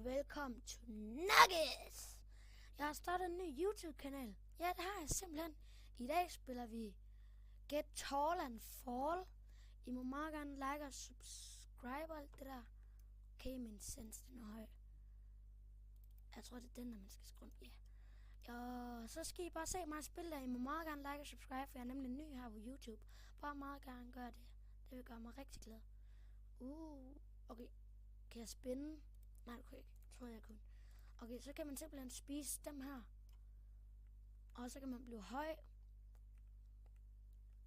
velkommen til Nuggets! Jeg har startet en ny YouTube-kanal. Ja, det har jeg simpelthen. I dag spiller vi Get Tall and Fall. I må meget gerne like og subscribe og alt det der. Okay, min sens, den er høj. Jeg tror, det er den, der man skal skrue. Ja. Og så skal I bare se mig spille der. I må meget gerne like og subscribe, for jeg er nemlig ny her på YouTube. Bare meget gerne gøre det. Det vil gøre mig rigtig glad. Okay. Kan jeg spænde? Nej, det kunne jeg ikke. Jeg troede, jeg kunne. Okay, så kan man simpelthen spise dem her. Og så kan man blive høj.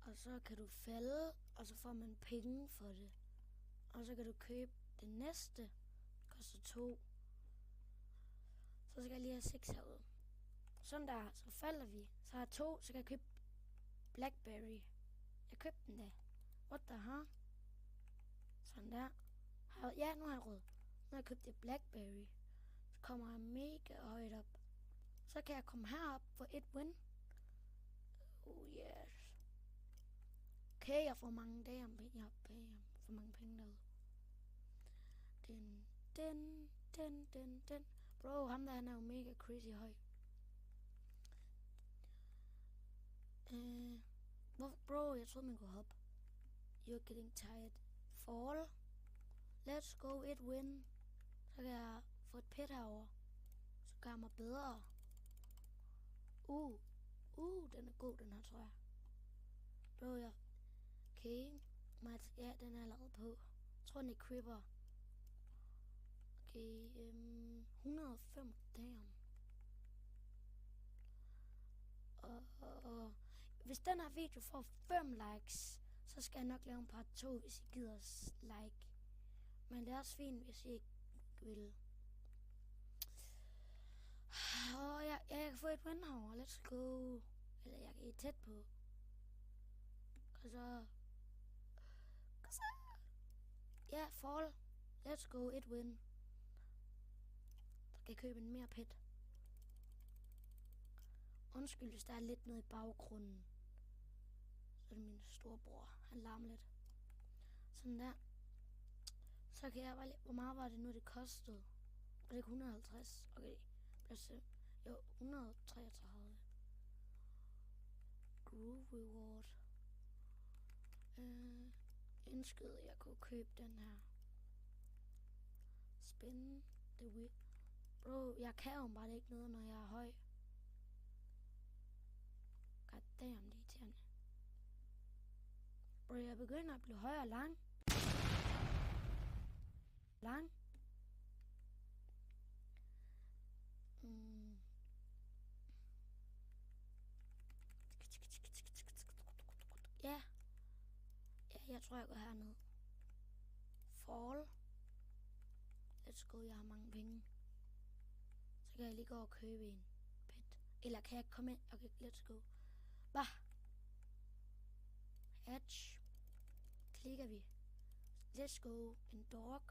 Og så kan du falde, og så får man penge for det. Og så kan du købe det næste. Det koster 2. Så skal jeg lige have 6 herude. Sådan der, så falder vi. Så har jeg 2, så kan jeg købe Blackberry. Jeg købte den da. What the hell? Sådan der. Ja, nu har jeg råd. Nu har jeg købt det Blackberry. Så kommer jeg mega højt op. Så kan jeg komme herop for et win. Oh yes. Okay, jeg får mange dage om penge. Jeg får mange penge derude. Den. Bro, ham der, han er jo mega crazy høj. Bro, jeg troede man kunne hoppe. You're getting tired. Fall. Let's go, it win. Så kan jeg få et pet herover. Så gør jeg mig bedre. Den er god, den her, tror jeg. Bro, ja. Okay. Ja, den er allerede på. Jeg tror, den er creeper. Okay, 105, damn. Og hvis den her video får 5 likes, så skal jeg nok lave en part 2, hvis I gider like. Men det er også fint, hvis I ikke vil. Jeg kan få et win herovre. Let's go. Eller jeg er tæt på. Så. Ja, fall. Let's go, et win. Så kan jeg købe en mere pet. Undskyld, hvis der er lidt noget i baggrunden. Så er det min storebror. Han larmer lidt. Sådan der. Så kan jeg bare lige... Hvor meget var det nu, det kostede? Var det ikke 150? Okay. Plus, jo, 133. Groove reward. Indskyd, jeg kunne købe den her. Spin the whip. Bro, jeg kan jo bare ikke noget, når jeg er høj. God damn, det er irriterende. Bro, jeg begynder at blive høj og lang. Ja. Jeg tror, jeg går herned. Fall. Let's go, jeg har mange penge. Så kan jeg lige gå og købe en pet. Eller kan jeg komme ind? Okay, let's go. Bah. Hatch. Klikker vi. Let's go. En dog.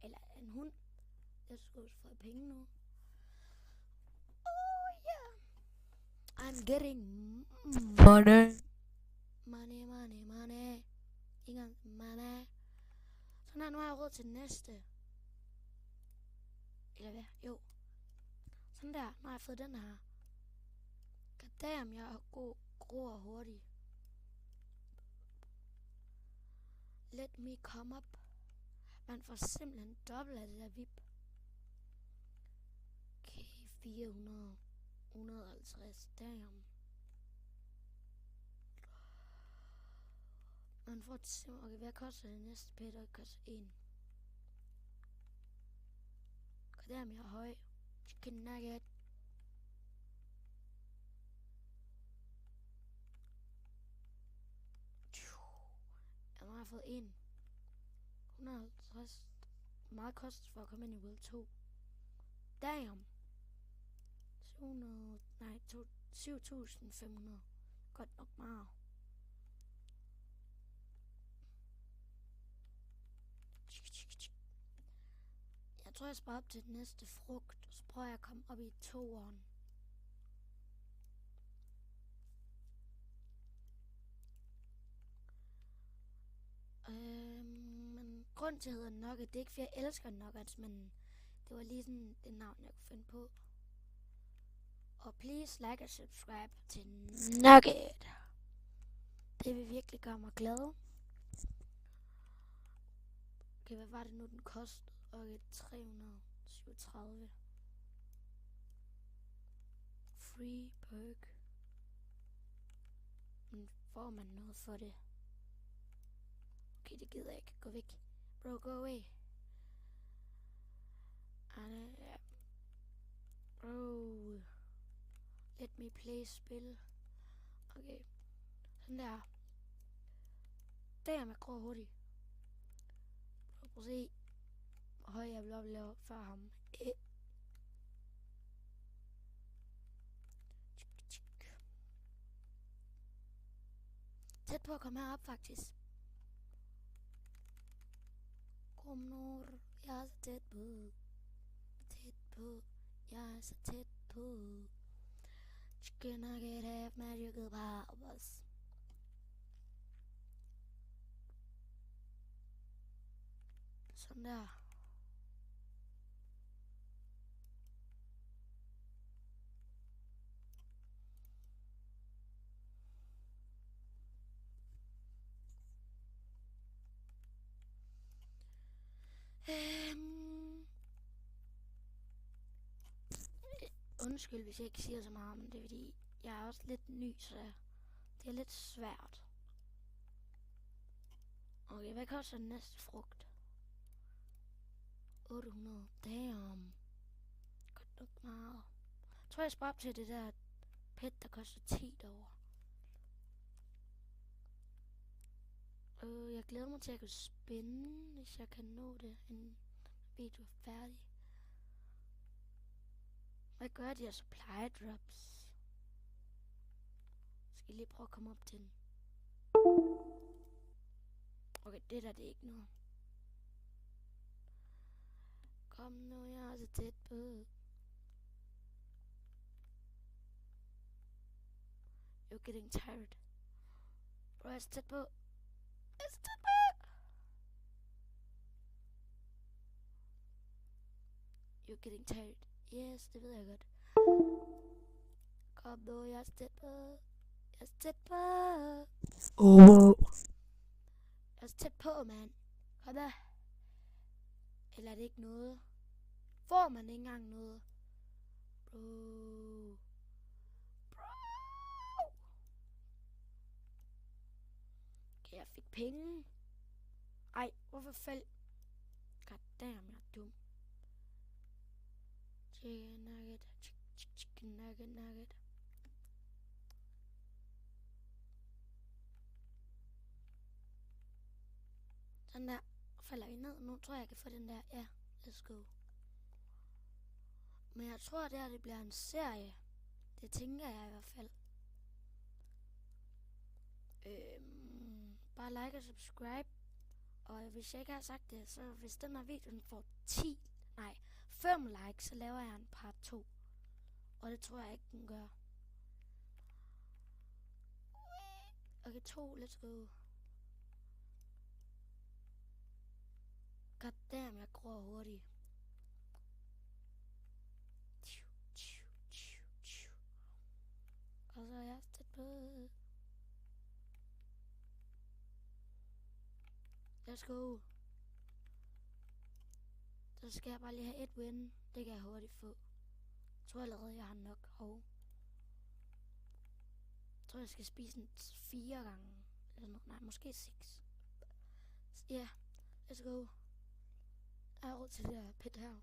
Eller en hund. Let's go, så får jeg penge nu. Oh yeah. I'm getting money. Money. Ingen money. Sådan her, nu har jeg råd til den næste. Eller hvad? Jo. Sådan der, nu har jeg fået den her. Goddamn, jeg er grå og hurtig. Let me come up. Man får simpelthen dobbelt af det der vip. Okay, 400. 150, damn. Man får simpelthen... Okay, hvad koster det næste pet? Det koster 1. Goddamn, jeg er høj. Chicken nugget. Nu har jeg fået 1. 150. Meget koster for at komme ind i World 2. Damn. 7.500. Godt nok meget. Jeg tror, jeg sparer op til den næste frugt. Så prøver jeg at komme op i 2'eren. Men grund til at hedder nugget, det er ikke fordi jeg elsker nuggets, men Det var lige sådan det navn, jeg kunne finde på. Og please like og subscribe til Nugget. Det vil virkelig gøre mig glad. Okay, hvad var det nu, den kostede? Okay, 337. Free perk. Men får man noget for det? Okay, det gider jeg ikke. Gå væk. Bro, go away. Ja. Bro. Let me play spil. Okay. Sådan der. Der med grå hurtigt. Prøv at se, hvor høj jeg blev oplevet før ham. Tæt på at komme herop, faktisk. Kom nu, jeg er så tæt på. Tæt på, jeg er så tæt på. Chicken nugget have magical powers. Sådan der. Undskyld, hvis jeg ikke siger så meget, men det er fordi, jeg er også lidt ny, så det er lidt svært. Okay, hvad koster den næste frugt? 800. Damn. Godt nok meget. Jeg tror, jeg sparer op til det der pet, der koster 10 derovre. Jeg glæder mig til at kunne spænde, hvis jeg kan nå det, inden video er færdig. Hvad gør de her supply drops? Skal jeg lige prøve at komme op til den. Okay, det der, det er ikke noget. Kom nu, jeg er så tæt på. You're getting tired. Bro, jeg er så tæt på. Jeg er så tæt på. You're getting tired. Yes, det ved jeg godt. Kom nu, jeg er så tæt på. Jeg er så tæt på. Oh. Jeg er så tæt på, mand. Kom da. Eller er det ikke noget? Får man ikke engang noget? Bro. Okay, jeg fik penge. Ej, hvorfor faldt? Goddamn, jeg er dum. Chicken nugget. Chicken nugget. Sådan der. Falder vi ned. Nu tror jeg kan få den der. Ja, let's go. Men jeg tror, det bliver en serie. Det tænker jeg i hvert fald. Bare like og subscribe. Og hvis jeg ikke har sagt det, så hvis den her video får 5 likes, så laver jeg en part 2. Og det tror jeg ikke, den gør. Okay, 2, let's go. Goddamn, jeg gror hurtigt. Og så er jeg tæt på. Let's go. Så skal jeg bare lige have et win. Det kan jeg hurtigt få. Jeg tror allerede, jeg har nok. Jeg tror, jeg skal spise den 4 gange. Eller noget. Nej, måske 6. Ja, yeah, let's go. Jeg har råd til det her pet her.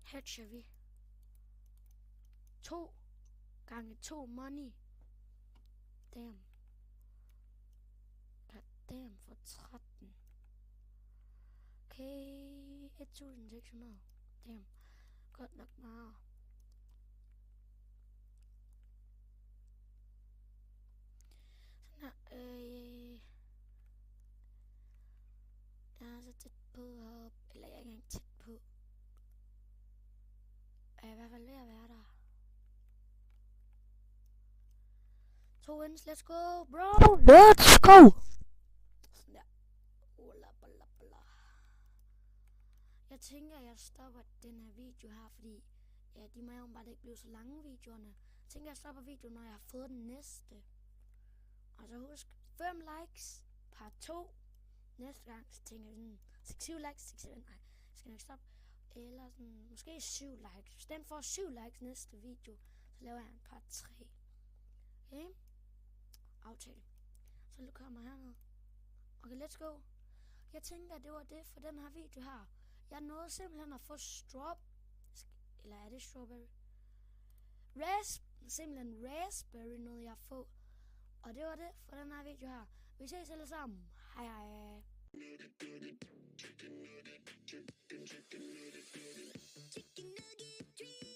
Hedger vi. 2 gange 2 money. Damn. Damn, for 13. Okay, 1600. Damn, godt nok meget. Sådan her, jeg er så tæt på heroppe. Eller jeg er ikke engang tæt på. Jeg er i hvert fald ved at være der. 2 wins, let's go, bro! Let's go! Sådan der. jeg tænker, at jeg stopper den her video her, fordi ja, de må jo bare ikke blive så lange videoerne. Jeg tænker, at jeg stopper videoen, når jeg har fået den næste. Og så husk 5 likes, part 2. Næste gang, så tænker jeg sådan 6-7 likes, 6-7, nej, jeg skal nok stoppe. Eller sådan, måske 7 likes. Hvis den får 7 likes næste video, så laver jeg en part 3. Okay? Aftale. Så du kommer herned. Okay, let's go. Jeg tænker, at det var det for den her video her. Jeg nåede simpelthen at få eller er det strawberry? Simpelthen raspberry nåede jeg at få. Og det var det for den her video her. Vi ses alle sammen. Hej hej. Chicken nugget dream.